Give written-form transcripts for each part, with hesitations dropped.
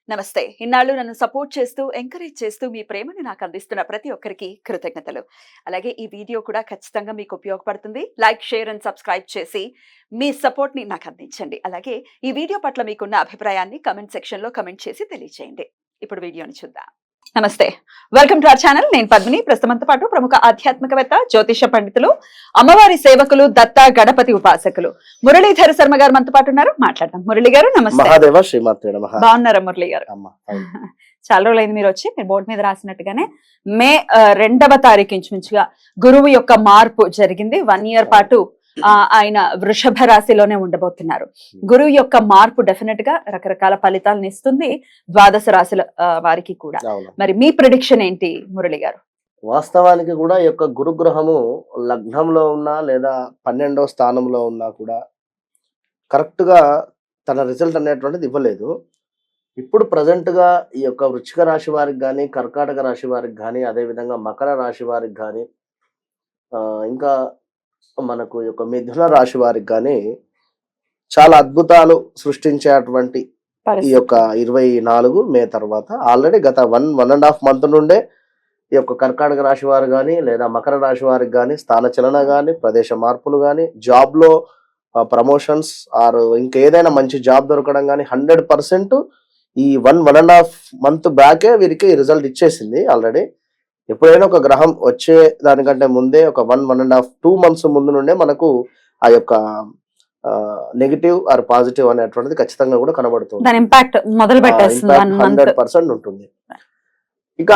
నమస్తే. ఇన్నాళ్ళు నన్ను సపోర్ట్ చేస్తూ, ఎంకరేజ్ చేస్తూ మీ ప్రేమని నాకు అందిస్తున్న ప్రతి ఒక్కరికి కృతజ్ఞతలు. అలాగే ఈ వీడియో కూడా ఖచ్చితంగా మీకు ఉపయోగపడుతుంది. లైక్, షేర్ అండ్ సబ్స్క్రైబ్ చేసి మీ సపోర్ట్‌ని నాకు అందించండి. అలాగే ఈ వీడియో పట్ల మీకున్న అభిప్రాయాన్ని కామెంట్ సెక్షన్‌లో కామెంట్ చేసి తెలియజేయండి. ఇప్పుడు వీడియోని చూద్దాం. నమస్తే. Welcome to our channel. నేను పద్మిని. ప్రస్తుతంతో పాటు ప్రముఖ ఆధ్యాత్మికవేత్త, జ్యోతిష పండితులు, అమ్మవారి సేవకులు, దత్త గణపతి ఉపాసకులు మురళీధర శర్మ గారు మనతో పాటు ఉన్నారు. మాట్లాడదాం. మురళి గారు నమస్తే. మహాదేవ శ్రీమాత్రే నమః. బాగున్నారా మురళి గారు? చాలా రోజులైంది మీరు వచ్చి. మీరు బోర్డు మీద రాసినట్టుగానే మే 2వ తారీఖు ఇంచుమించుగా గురువు యొక్క మార్పు జరిగింది. 1 ఇయర్ పాటు ఆయన వృషభ రాశిలోనే ఉండబోతున్నారు. గురువు యొక్క మార్పు డెఫినెట్ గా రకరకాల ఫలితాలను ఇస్తుంది ద్వాదశ రాశుల వారికి కూడా. మరి మీ ప్రిడిక్షన్ ఏంటి మురళి గారు? వాస్తవానికి కూడా ఈ యొక్క గురుగ్రహము లగ్నంలో ఉన్నా లేదా 12వ స్థానంలో ఉన్నా కూడా కరెక్ట్ గా తన రిజల్ట్ అనేటువంటిది ఇవ్వలేదు. ఇప్పుడు ప్రజెంట్ గా ఈ యొక్క వృశ్చిక రాశి వారికి కానీ, కర్కాటక రాశి వారికి కానీ, అదే విధంగా మకర రాశి వారికి కానీ, ఇంకా మనకు ఈ యొక్క మిథున రాశి వారికి కానీ చాలా అద్భుతాలు సృష్టించేటువంటి ఈ యొక్క 24 మే తర్వాత ఆల్రెడీ గత 1.5 మంత్ నుండే ఈ యొక్క కర్కాటక రాశి వారు కానీ లేదా మకర రాశి వారికి కానీ స్థానచలన కానీ, ప్రదేశ మార్పులు కానీ, జాబ్ లో ప్రమోషన్స్ ఆర్ ఇంకేదైనా మంచి జాబ్ దొరకడం కానీ 100% ఈ 1.5 మంత్ బ్యాకే వీరికి రిజల్ట్ ఇచ్చేసింది ఆల్రెడీ. ఎప్పుడైనా ఒక గ్రహం వచ్చే దానికంటే ముందే ఒక 1.5 2 మంత్స్ ముందు నుండే మనకు ఆ యొక్క నెగిటివ్ ఆర్ పాజిటివ్ అనేటువంటిది ఖచ్చితంగా కూడా కనబడుతుంది. దాని ఇంపాక్ట్ మొదలు పెట్టేస్తుంది. 100% ఉంటుంది. ఇక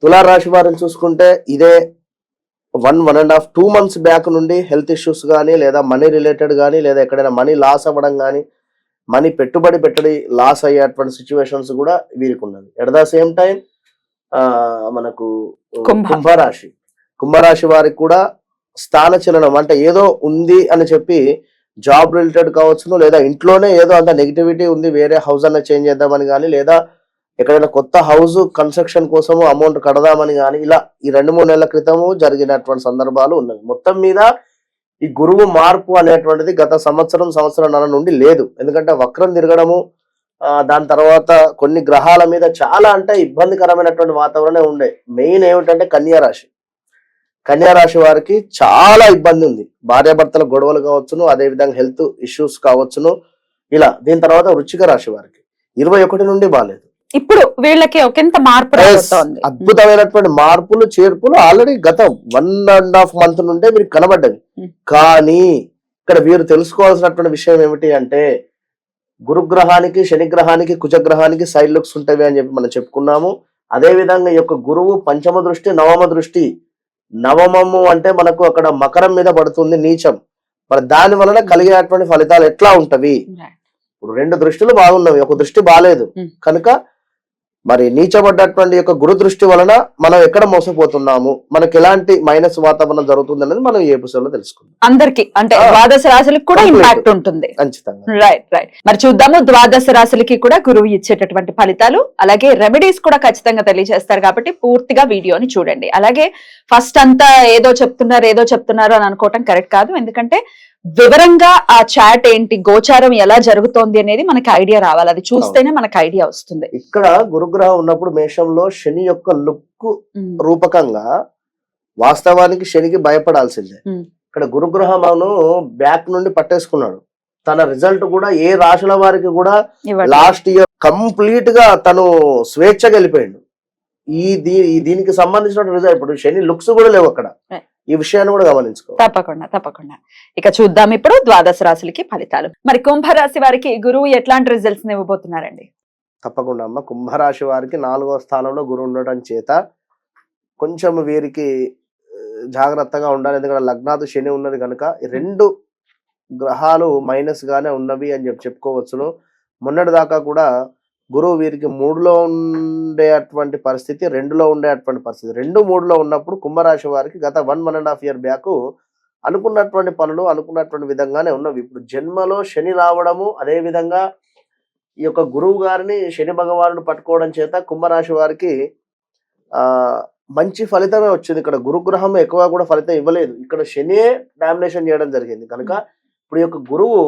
తులారాశి వారిని చూసుకుంటే ఇదే 1.5 2 మంత్స్ బ్యాక్ నుండి హెల్త్ ఇష్యూస్ కానీ లేదా మనీ రిలేటెడ్ కానీ లేదా ఎక్కడైనా మనీ లాస్ అవ్వడం కానీ, మనీ పెట్టుబడి లాస్ అయ్యేటువంటి సిచ్యువేషన్స్ కూడా వీరికి ఉన్నది. ఎట్ ద సేమ్ టైం మనకు కుంభరాశి వారికి కూడా స్థానచలనం అంటే ఏదో ఉంది అని చెప్పి జాబ్ రిలేటెడ్ కావచ్చును, లేదా ఇంట్లోనే ఏదో అంత నెగిటివిటీ ఉంది, వేరే హౌస్ అన్న చేంజ్ చేద్దామని కానీ, లేదా ఎక్కడైనా కొత్త హౌస్ కన్స్ట్రక్షన్ కోసము అమౌంట్ కడదామని కానీ, ఇలా ఈ 2-3 నెలల క్రితము జరిగినటువంటి సందర్భాలు ఉన్నాయి. మొత్తం మీద ఈ గురువు మార్పు అనేటువంటిది గత సంవత్సరంన్నర నుండి లేదు. ఎందుకంటే వక్రం తిరగడము, దాని తర్వాత కొన్ని గ్రహాల మీద చాలా అంటే ఇబ్బందికరమైనటువంటి వాతావరణం ఉండే. మెయిన్ ఏమిటంటే కన్యారాశి వారికి చాలా ఇబ్బంది ఉంది. భార్యాభర్తల గొడవలు కావచ్చును, అదే విధంగా హెల్త్ ఇష్యూస్ కావచ్చును, ఇలా. దీని తర్వాత వృశ్చిక రాశి వారికి 21 నుండి బాలేదు. ఇప్పుడు వీళ్ళకి ఒకంత మార్పు రాబోతోంది. అద్భుతమైనటువంటి మార్పులు చేర్పులు ఆల్రెడీ గత 1.5 మంత్ నుండే వీరికి కనబడ్డది. కానీ ఇక్కడ వీరు తెలుసుకోవాల్సినటువంటి విషయం ఏమిటి అంటే, గురుగ్రహానికి, శనిగ్రహానికి, కుజగ్రహానికి సైడ్ లుక్స్ ఉంటాయి అని చెప్పి మనం చెప్పుకున్నాము. అదే విధంగా ఈ యొక్క గురువు పంచమ దృష్టి, నవమ దృష్టి. నవమము అంటే మనకు అక్కడ మకరం మీద పడుతుంది, నీచం. మరి దాని వలన కలిగేటువంటి ఫలితాలు ఎట్లా ఉంటవి? ఇప్పుడు 2 దృష్టిలు బాగున్నవి, ఒక దృష్టి బాలేదు కనుక మరి నీచబడ్డటువంటి యొక్క గురు దృష్టి వలన మనం ఎక్కడ మోసపోతున్నాము, మనకి ఎలాంటి మైనస్ వాతావరణం జరుగుతుంది అనేది మనం ఈ ఎపిసోడ్ లో తెలుసుకుందాం. అందరికి అంటే ద్వాదశ రాశులకు కూడా ఇంపాక్ట్ ఉంటుంది. ఖచ్చితంగా. రైట్. మరి చూద్దాము ద్వాదశ రాశులకి కూడా గురువు ఇచ్చేటటువంటి ఫలితాలు, అలాగే రెమెడీస్ కూడా ఖచ్చితంగా తెలియజేస్తారు. కాబట్టి పూర్తిగా వీడియోని చూడండి. అలాగే ఫస్ట్ అంతా ఏదో చెప్తున్నారు అని అనుకోవటం కరెక్ట్ కాదు. ఎందుకంటే వివరంగా ఆ చాట్ ఏంటి, గోచారం ఎలా జరుగుతోంది అనేది మనకి ఐడియా రావాలి. అది చూస్తేనే మనకి ఐడియా వస్తుంది. ఇక్కడ గురుగ్రహం ఉన్నప్పుడు మేషంలో శని యొక్క లుక్ రూపకంగా వాస్తవానికి శనికి భయపడాల్సిందే. ఇక్కడ గురుగ్రహమును బ్యాక్ నుండి పట్టేసుకున్నాడు. తన రిజల్ట్ కూడా ఏ రాశుల వారికి కూడా లాస్ట్ ఇయర్ కంప్లీట్ గా తను స్వేచ్ఛగా వెళ్ళిపోయాడు. దీనికి సంబంధించిన రిజల్ట్ ఇప్పుడు శని లుక్స్ కూడా లేవు అక్కడ. ఈ విషయాన్ని కూడా గమనించుకో. తప్పకుండా. ఇక చూద్దాం ఇప్పుడు ద్వాదశ రాశులకి ఫలితాలు. మరి కుంభరాశి వారికి గురువు ఎట్లాంటి రిజల్ట్స్ ఇవ్వబోతున్నారండి? తప్పకుండా అమ్మ. కుంభరాశి వారికి 4వ స్థానంలో గురువు ఉండటం చేత కొంచెం వీరికి జాగ్రత్తగా ఉండాలి. ఎందుకంటే లగ్నాదు శని ఉన్నది కనుక 2 గ్రహాలు మైనస్ గానే ఉన్నవి అని చెప్పుకోవచ్చును. మొన్నటి దాకా కూడా గురువు వీరికి 3లో ఉండేటువంటి పరిస్థితి, 2లో ఉండేటువంటి పరిస్థితి. 2, 3లో ఉన్నప్పుడు కుంభరాశి వారికి గత 1.5 ఇయర్ బ్యాక్ అనుకున్నటువంటి పనులు అనుకున్నటువంటి విధంగానే ఉన్నవి. ఇప్పుడు జన్మలో శని రావడము, అదే విధంగా ఈ యొక్క గురువు గారిని శని భగవానుడు పట్టుకోవడం చేత కుంభరాశి వారికి మంచి ఫలితమే వచ్చింది. ఇక్కడ గురుగ్రహం ఎక్కువ కూడా ఫలితం ఇవ్వలేదు. ఇక్కడ శనియే డామినేషన్ చేయడం జరిగింది కనుక ఇప్పుడు ఈ యొక్క గురువు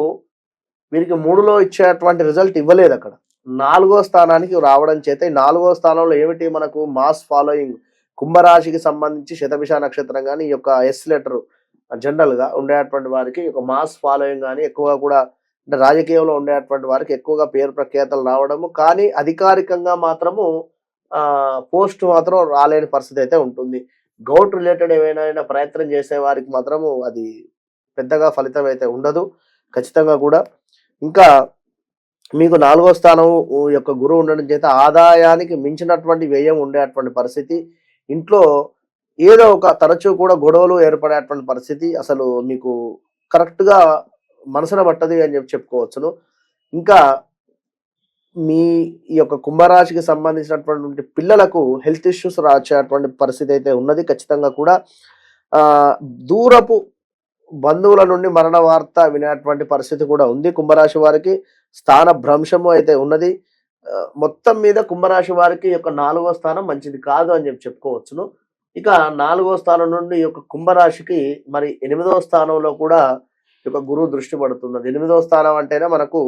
వీరికి 3లో ఇచ్చేటువంటి రిజల్ట్ ఇవ్వలేదు. అక్కడ నాలుగో స్థానానికి రావడం చేత ఈ నాలుగో స్థానంలో ఏమిటి మనకు మాస్ ఫాలోయింగ్ కుంభరాశికి సంబంధించి శతభిష నక్షత్రం కానీ ఈ యొక్క ఎస్ లెటర్ జనరల్ గా ఉండేటువంటి వారికి ఒక మాస్ ఫాలోయింగ్ కానీ ఎక్కువగా కూడా అంటే రాజకీయంలో ఉండేటువంటి వారికి ఎక్కువగా పేరు ప్రఖ్యాతలు రావడము కానీ అధికారికంగా మాత్రము పోస్ట్ మాత్రం రాలేని పరిస్థితి అయితే ఉంటుంది. గౌట్ రిలేటెడ్ ఏమైనా ప్రయత్నం చేసే వారికి మాత్రము అది పెద్దగా ఫలితం అయితే ఉండదు ఖచ్చితంగా కూడా. ఇంకా మీకు నాలుగో స్థానం యొక్క గురువు ఉండడం చేత ఆదాయానికి మించినటువంటి వ్యయం ఉండేటువంటి పరిస్థితి, ఇంట్లో ఏదో ఒక తరచూ కూడా గొడవలు ఏర్పడేటువంటి పరిస్థితి అసలు మీకు కరెక్ట్గా మనసున పట్టది అని చెప్పుకోవచ్చును. ఇంకా మీ ఈ యొక్క కుంభరాశికి సంబంధించినటువంటి పిల్లలకు హెల్త్ ఇష్యూస్ వచ్చేటువంటి పరిస్థితి అయితే ఉన్నది ఖచ్చితంగా కూడా. ఆ దూరపు బంధువుల నుండి మరణ వార్త వినేటువంటి పరిస్థితి కూడా ఉంది కుంభరాశి వారికి. స్థాన భ్రంశము అయితే ఉన్నది. మొత్తం మీద కుంభరాశి వారికి ఈ యొక్క నాలుగో స్థానం మంచిది కాదు అని చెప్పుకోవచ్చును. ఇక నాలుగో స్థానం నుండి ఈ యొక్క కుంభరాశికి మరి 8వ స్థానంలో కూడా ఈ యొక్క గురువు దృష్టి పడుతున్నది. 8వ స్థానం అంటేనే మనకు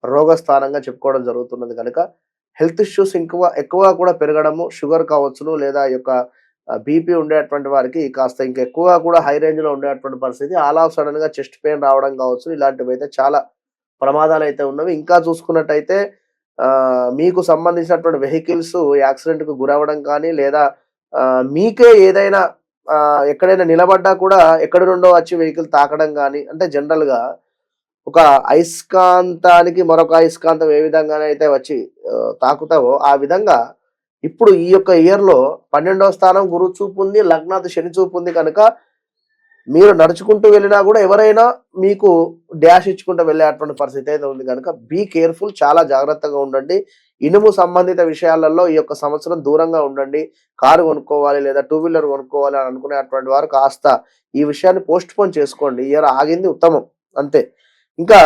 రోగ స్థానంగా చెప్పుకోవడం జరుగుతున్నది కనుక హెల్త్ ఇష్యూస్ ఎక్కువ కూడా పెరగడము, షుగర్ కావచ్చును లేదా ఈ యొక్క బీపీ ఉండేటువంటి వారికి కాస్త ఇంకా ఎక్కువగా కూడా హై రేంజ్ లో ఉండేటువంటి పరిస్థితి, ఆల్ ఆఫ్ సడన్ గా చెస్ట్ పెయిన్ రావడం కావచ్చు, ఇలాంటివి అయితే చాలా ప్రమాదాలు అయితే ఉన్నవి. ఇంకా చూసుకున్నట్టయితే మీకు సంబంధించినటువంటి వెహికల్స్ యాక్సిడెంట్ కు గురవడం కానీ లేదా మీకే ఏదైనా ఎక్కడైనా నిలబడ్డా కూడా ఎక్కడి నుండో వచ్చి వెహికల్ తాకడం కానీ, అంటే జనరల్ గా ఒక అయస్కాంతానికి మరొక అయస్కాంతం ఏ విధంగానైతే వచ్చి తాకుతావో ఆ విధంగా ఇప్పుడు ఈ యొక్క ఇయర్ లో 12వ స్థానం గురు చూపు ఉంది, లగ్నాది శని చూపు ఉంది కనుక మీరు నడుచుకుంటూ వెళ్ళినా కూడా ఎవరైనా మీకు డాష్ ఇచ్చుకుంటూ వెళ్ళేటువంటి పరిస్థితి అయితే ఉంది కనుక బీ కేర్ఫుల్, చాలా జాగ్రత్తగా ఉండండి. ఇనుము సంబంధిత విషయాలలో ఈ యొక్క సంవత్సరం దూరంగా ఉండండి. కారు కొనుక్కోవాలి లేదా 2 వీలర్ కొనుక్కోవాలి అని అనుకునేటువంటి వారు కాస్త ఈ విషయాన్ని పోస్ట్ పోన్ చేసుకోండి. ఇయర్ ఆగింది ఉత్తమం అంతే. ఇంకా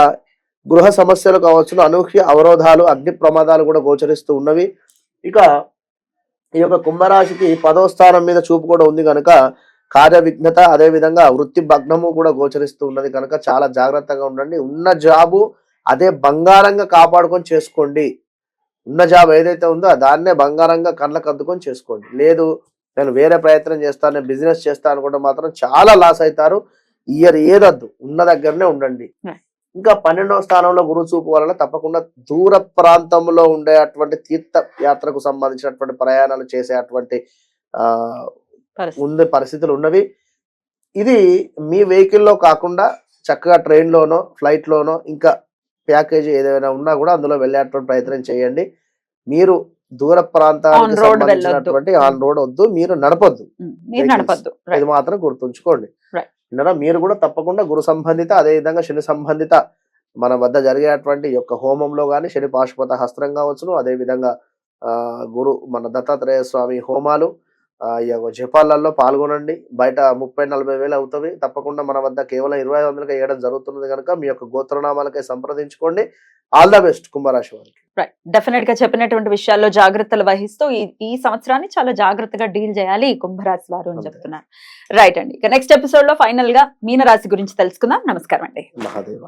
గృహ సమస్యలు కావచ్చు, అనూహ్య అవరోధాలు, అగ్ని ప్రమాదాలు కూడా గోచరిస్తూ ఉన్నవి. ఇక ఈ యొక్క కుంభరాశికి 10వ స్థానం మీద చూపు కూడా ఉంది కనుక కార్య విఘ్నత, అదే విధంగా వృత్తి భగ్నము కూడా గోచరిస్తూ ఉన్నది కనుక చాలా జాగ్రత్తగా ఉండండి. ఉన్న జాబు అదే బంగారంగా కాపాడుకొని చేసుకోండి. ఉన్న జాబ్ ఏదైతే ఉందో దాన్నే బంగారంగా కళ్ళకు అద్దుకొని చేసుకోండి. లేదు నేను వేరే ప్రయత్నం చేస్తాను, నేను బిజినెస్ చేస్తాను అనుకుంటే మాత్రం చాలా లాస్ అవుతారు. ఇయర్ ఏదద్దు, ఉన్న దగ్గరనే ఉండండి. ఇంకా 12వ స్థానంలో గురు చూపు వలన తప్పకుండా దూర ప్రాంతంలో ఉండేటువంటి తీర్థ యాత్రకు సంబంధించినటువంటి ప్రయాణాలు చేసేటువంటి పరిస్థితులు ఉన్నవి. ఇది మీ వెహికల్లో కాకుండా చక్కగా ట్రైన్లోనో ఫ్లైట్లోనో ఇంకా ప్యాకేజీ ఏదైనా ఉన్నా కూడా అందులో వెళ్ళేటువంటి ప్రయత్నం చేయండి. మీరు దూర ప్రాంతానికి సంబంధించినటువంటి ఆన్ రోడ్ వద్దు, మీరు నడపొద్దు, ఇది మాత్రం గుర్తుంచుకోండి. మీరు కూడా తప్పకుండా గురు సంబంధిత అదే విధంగా శని సంబంధిత మన వద్ద జరిగేటువంటి యొక్క హోమంలో కానీ శని పాశుపత హస్త్రం కావచ్చును, అదే విధంగా గురు మన దత్తాత్రేయ స్వామి హోమాలు జపాలలో పాల్గొనండి. బయట 30-40 వేలు అవుతుంది. తప్పకుండా మన వద్ద కేవలం 2500కే వేయడం జరుగుతున్నది కనుక మీ యొక్క గోత్రనామాలకై సంప్రదించుకోండి. ఆల్ ద బెస్ట్ కుంభరాశి వారికి. రైట్, డెఫినెట్ గా చెప్పినటువంటి విషయాల్లో జాగ్రత్తలు వహిస్తూ ఈ సంవత్సరాన్ని చాలా జాగ్రత్తగా డీల్ చేయాలి ఈ కుంభరాశి వారు అని చెప్తున్నారు. రైట్ అండి, ఇక నెక్స్ట్ ఎపిసోడ్ లో ఫైనల్ గా మీనరాశి గురించి తెలుసుకుందాం. నమస్కారం అండి. మహాదేవ.